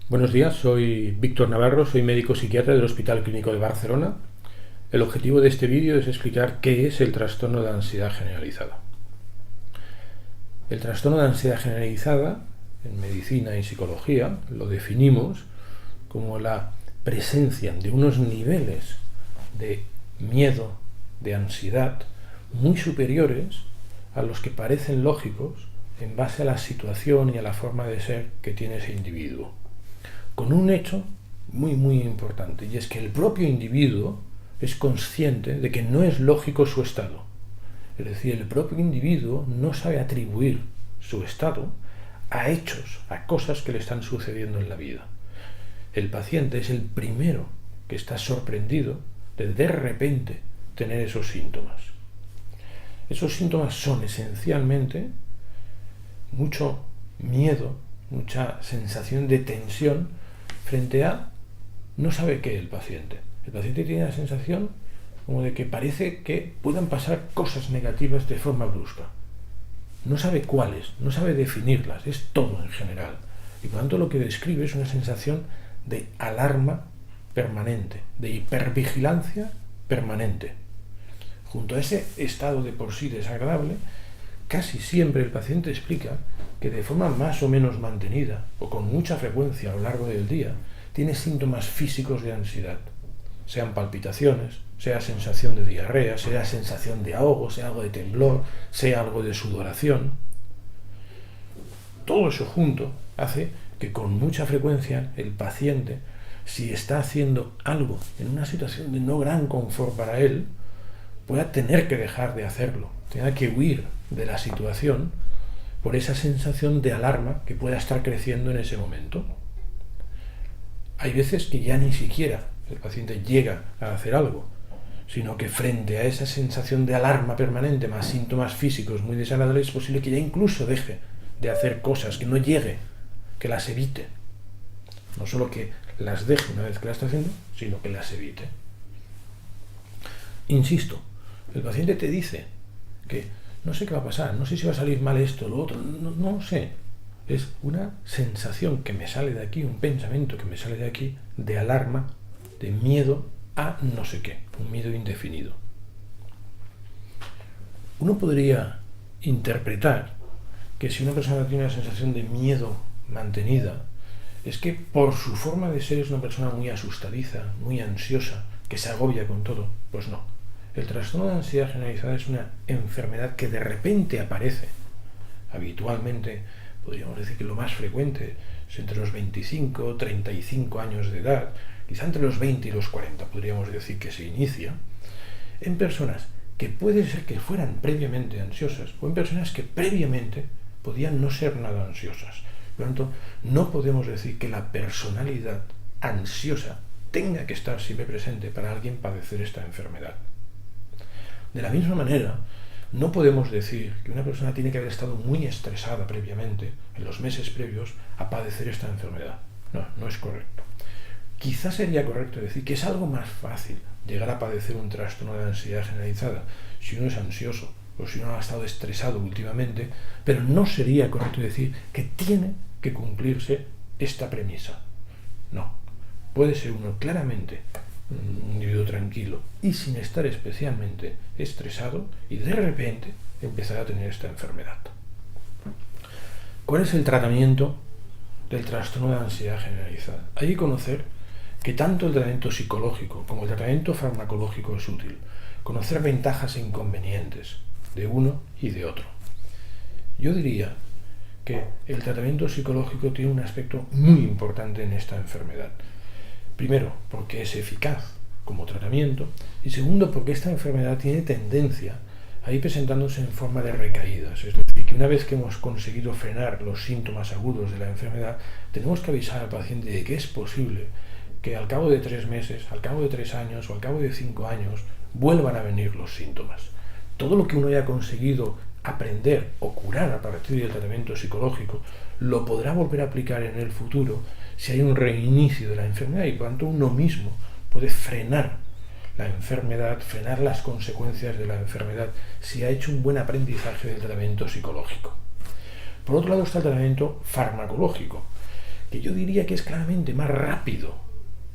Buenos días, soy Víctor Navarro, soy médico psiquiatra del Hospital Clínico de Barcelona. El objetivo de este vídeo es explicar qué es el trastorno de ansiedad generalizada. El trastorno de ansiedad generalizada, en medicina y psicología, lo definimos como la presencia de unos niveles de miedo, de ansiedad, muy superiores a los que parecen lógicos en base a la situación y a la forma de ser que tiene ese individuo. Con un hecho muy importante, y es que el propio individuo es consciente de que no es lógico su estado. Es decir, el propio individuo no sabe atribuir su estado a hechos, a cosas que le están sucediendo en la vida. El paciente es el primero que está sorprendido de repente tener esos síntomas. Esos síntomas son esencialmente mucho miedo, mucha sensación de tensión frente a no sabe qué el paciente. El paciente tiene la sensación como de que parece que puedan pasar cosas negativas de forma brusca. No sabe cuáles, no sabe definirlas, es todo en general. Y por tanto lo que describe es una sensación de alarma permanente, de hipervigilancia permanente. Junto a ese estado de por sí desagradable, casi siempre el paciente explica que de forma más o menos mantenida o con mucha frecuencia a lo largo del día tiene síntomas físicos de ansiedad, sean palpitaciones, sea sensación de diarrea, sea sensación de ahogo, sea algo de temblor, sea algo de sudoración. Todo eso junto hace que con mucha frecuencia el paciente, si está haciendo algo en una situación de no gran confort para él, pueda tener que dejar de hacerlo, tenga que huir de la situación por esa sensación de alarma que pueda estar creciendo en ese momento. Hay veces que ya ni siquiera el paciente llega a hacer algo, sino que frente a esa sensación de alarma permanente más síntomas físicos muy desagradables, es posible que ya incluso deje de hacer cosas, que no llegue, que las evite. No solo que las deje una vez que las está haciendo, sino que las evite. Insisto, el paciente te dice que no sé qué va a pasar, no sé si va a salir mal esto, lo otro, no sé. Es una sensación que me sale de aquí, un pensamiento que me sale de aquí, de alarma, de miedo a no sé qué, un miedo indefinido. Uno podría interpretar que si una persona tiene una sensación de miedo mantenida, es que por su forma de ser es una persona muy asustadiza, muy ansiosa, que se agobia con todo. Pues no. El trastorno de ansiedad generalizada es una enfermedad que de repente aparece. Habitualmente, podríamos decir que lo más frecuente es entre los 25, 35 años de edad, quizá entre los 20 y los 40 podríamos decir que se inicia, en personas que puede ser que fueran previamente ansiosas o en personas que previamente podían no ser nada ansiosas. Por lo tanto, no podemos decir que la personalidad ansiosa tenga que estar siempre presente para alguien padecer esta enfermedad. De la misma manera, no podemos decir que una persona tiene que haber estado muy estresada previamente, en los meses previos, a padecer esta enfermedad. No es correcto. Quizás sería correcto decir que es algo más fácil llegar a padecer un trastorno de ansiedad generalizada si uno es ansioso o si uno ha estado estresado últimamente, pero no sería correcto decir que tiene que cumplirse esta premisa. No. Puede ser uno claramente un individuo tranquilo y sin estar especialmente estresado y de repente empezar a tener esta enfermedad. ¿Cuál es el tratamiento del trastorno de ansiedad generalizada? Hay que conocer que tanto el tratamiento psicológico como el tratamiento farmacológico es útil. Conocer ventajas e inconvenientes de uno y de otro. Yo diría que el tratamiento psicológico tiene un aspecto muy importante en esta enfermedad. Primero, porque es eficaz como tratamiento, y segundo, porque esta enfermedad tiene tendencia a ir presentándose en forma de recaídas. Es decir, que una vez que hemos conseguido frenar los síntomas agudos de la enfermedad, tenemos que avisar al paciente de que es posible que al cabo de 3 meses, al cabo de 3 años o al cabo de 5 años vuelvan a venir los síntomas. Todo lo que uno haya conseguido aprender o curar a partir del tratamiento psicológico lo podrá volver a aplicar en el futuro si hay un reinicio de la enfermedad, y por tanto uno mismo puede frenar la enfermedad, frenar las consecuencias de la enfermedad si ha hecho un buen aprendizaje del tratamiento psicológico. Por otro lado está el tratamiento farmacológico, que yo diría que es claramente más rápido,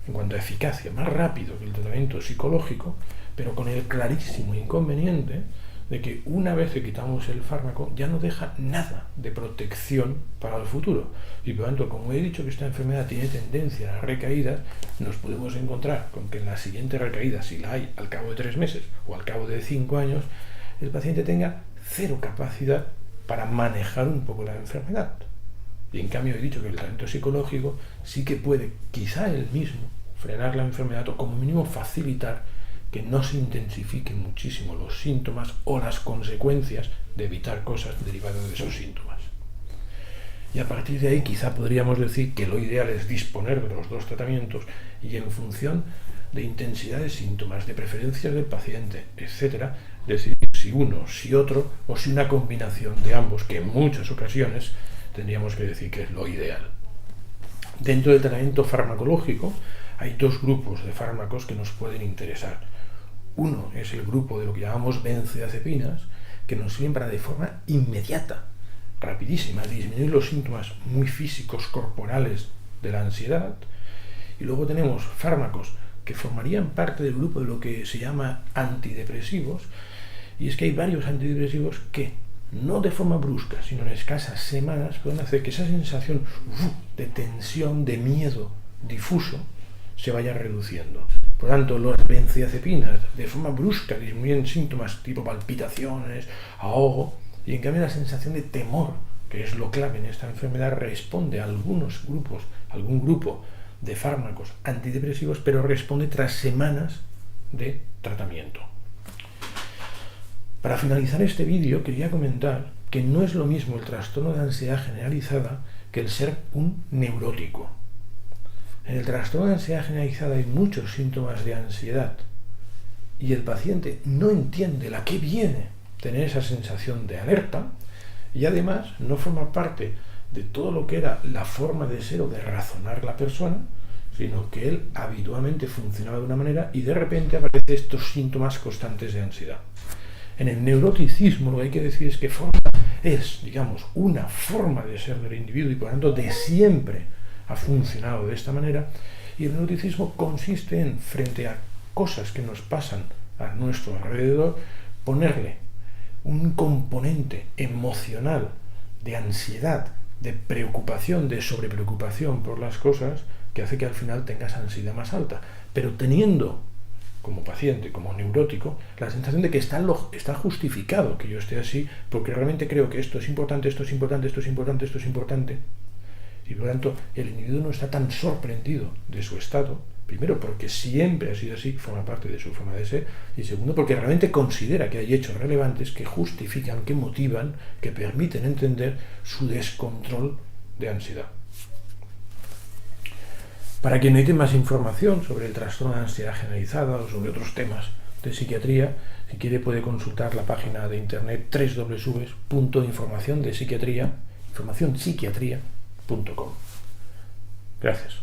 en cuanto a eficacia, más rápido que el tratamiento psicológico, pero con el clarísimo inconveniente de que una vez que quitamos el fármaco ya no deja nada de protección para el futuro. Y por lo tanto, como he dicho que esta enfermedad tiene tendencia a las recaídas, nos podemos encontrar con que en la siguiente recaída, si la hay al cabo de 3 meses o al cabo de 5 años, el paciente tenga cero capacidad para manejar un poco la enfermedad. Y en cambio he dicho que el tratamiento psicológico sí que puede, quizá él mismo, frenar la enfermedad o como mínimo facilitar que no se intensifiquen muchísimo los síntomas o las consecuencias de evitar cosas derivadas de esos síntomas. Y a partir de ahí quizá podríamos decir que lo ideal es disponer de los dos tratamientos y en función de intensidad de síntomas, de preferencias del paciente, etc., decidir si uno, si otro o si una combinación de ambos, que en muchas ocasiones tendríamos que decir que es lo ideal. Dentro del tratamiento farmacológico hay dos grupos de fármacos que nos pueden interesar. Uno es el grupo de lo que llamamos benzodiazepinas, que nos sirven para de forma inmediata, rapidísima, disminuir los síntomas muy físicos, corporales de la ansiedad. Y luego tenemos fármacos que formarían parte del grupo de lo que se llama antidepresivos, y es que hay varios antidepresivos que, no de forma brusca, sino en escasas semanas, pueden hacer que esa sensación de tensión, de miedo difuso, se vaya reduciendo. Por lo tanto, las benzodiazepinas de forma brusca disminuyen síntomas tipo palpitaciones, ahogo, y en cambio la sensación de temor, que es lo clave en esta enfermedad, responde a algún grupo de fármacos antidepresivos, pero responde tras semanas de tratamiento. Para finalizar este vídeo quería comentar que no es lo mismo el trastorno de ansiedad generalizada que el ser un neurótico. En el trastorno de ansiedad generalizada hay muchos síntomas de ansiedad y el paciente no entiende a qué viene tener esa sensación de alerta y además no forma parte de todo lo que era la forma de ser o de razonar la persona, sino que él habitualmente funcionaba de una manera y de repente aparecen estos síntomas constantes de ansiedad. En el neuroticismo lo que hay que decir es que es, digamos, una forma de ser del individuo y por lo tanto de siempre ha funcionado de esta manera, y el neuroticismo consiste en, frente a cosas que nos pasan a nuestro alrededor, ponerle un componente emocional de ansiedad, de preocupación, de sobrepreocupación por las cosas, que hace que al final tengas ansiedad más alta, pero teniendo como paciente, como neurótico, la sensación de que está justificado que yo esté así, porque realmente creo que esto es importante, esto es importante, esto es importante, esto es importante, y por lo tanto el individuo no está tan sorprendido de su estado, primero porque siempre ha sido así, forma parte de su forma de ser, y segundo porque realmente considera que hay hechos relevantes que justifican, que motivan, que permiten entender su descontrol de ansiedad. Para quien necesite más información sobre el trastorno de ansiedad generalizada o sobre otros temas de psiquiatría, si quiere puede consultar la página de internet www.informacionpsiquiatria.com. Gracias.